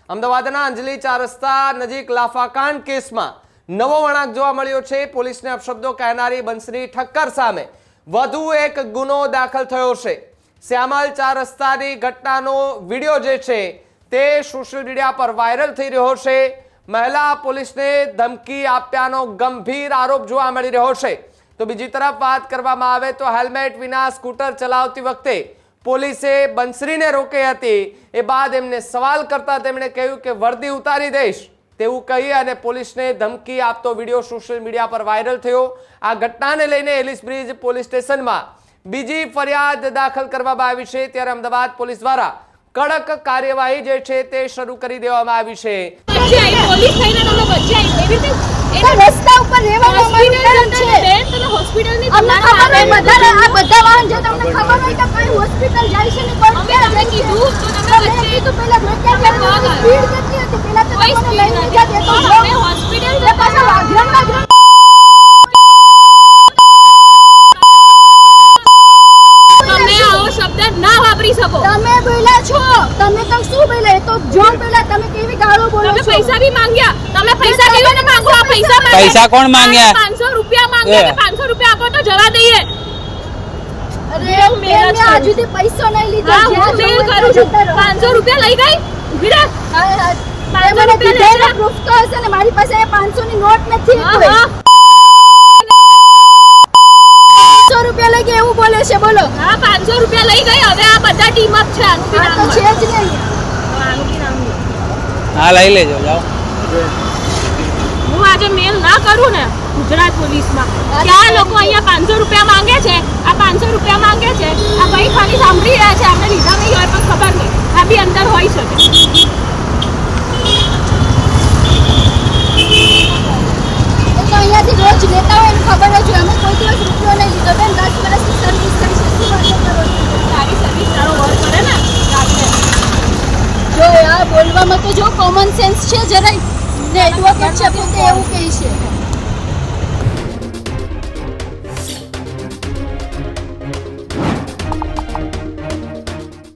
અમદાવાદના અંજલી 4 રસ્તા નજીક લાફાકાંડ કેસમાં નવો વળાંક જોવા મળ્યો છે। પોલીસને અપશબ્દો કહેનારી બંસરી ઠક્કર સામે વધુ એક ગુનો દાખલ થયો છે। શ્યામલ 4 રસ્તાની ઘટનાનો વિડિયો જે છે તે સોશિયલ મીડિયા પર વાયરલ થઈ રહ્યો છે। મહિલા પોલીસને ધમકી આપ્યાનો ગંભીર આરોપ જોવા મળી રહ્યો છે। તો બીજી તરફ વાત કરવામાં આવે તો હેલ્મેટ વિના સ્કૂટર ચલાવતી વખતે પોલીસે બંસરીને રોકી હતી। એ બાદ એમને સવાલ કરતા તેમણે કહ્યું કે વર્દી ઉતારી દઈશ તેવું કહી અને પોલીસને ધમકી આપતો વિડિયો સોશિયલ મીડિયા પર વાયરલ થયો। આ ઘટનાને લઈને એલિસ બ્રિજ પોલીસ સ્ટેશનમાં બીજી ફરિયાદ દાખલ કરવામાં આવી છે। ત્યારે અમદાવાદ પોલીસ દ્વારા કડક કાર્યવાહી જે છે તે શરૂ કરી દેવામાં આવી છે। રસ્તા ઉપર રહેવાનું અમારું છે તમે હોસ્પિટલની અમને ખબર હોય બધા વાહન જો તમને ખબર હોય તો કઈ હોસ્પિટલ જાય છે ને કોણ કે અમે કીધું તો તમે વચ્ચે તો પહેલા રોક્યા સ્પીડ કેટલી હતી પહેલા તો તમને લઈને જતા તો અમે હોસ્પિટલ જતા પાછા વાગ્યામાં તમે આવો શબ્દ ના વાપરી શકો। તમે બોલ્યા છો તમે તો શું બોલ્યા તો જો પહેલા તમે કેવી ગાળો બોલો છો। તમે પૈસા ભી માંગ્યા તમે પૈસા કેવી રીતે માંગો આ पैसा कौन मांगे 500 रुपया मांगे 500 रुपया आपको तो जवा दઈએ। અરે મેં આજુથી પૈસા નહીં લીધા હું મેલ કરું છું 500 રૂપિયા લઈ ગઈ વિરા 500 રૂપિયા પ્રૂફ તો હશે ને મારી પાસે 500 ની નોટ નથી 500 રૂપિયા લઈ ગઈ એવું બોલે છે બોલો। હા 500 રૂપિયા લઈ ગઈ હવે આ બધા ટીમ અપ છે આનું બી નામ છે જ નહીં આનું બી નામ हां લઈ લેજો જાઓ। હું આજે મેલ ના કરું ને ગુજરાત પોલીસમાં ક્યાં લોકો અહીંયા 500 રૂપિયા માંગે છે આ 500 રૂપિયા માંગે છે આ ભાઈ ખાલી સાંભળી રહ્યા છે આપણે લીધા નહીં હોય પણ ખબર નહીં આ બી અંદર હોઈ શકે। તો અહીંયાથી રોજ લેતા હોય ખબર જ હોય અમે કોઈ દિવસ રૂપિયો નહીં લીધો બેન 10 વર્ષની સર્વિસ કરી છે શું વાત કરો સારી સર્વિસ સારો વર્ક કરે ને જો યાર બોલવામાં તો જો કોમન સેન્સ છે જરાય ને એડવોકેટ છે પોતે એવું કહે છે।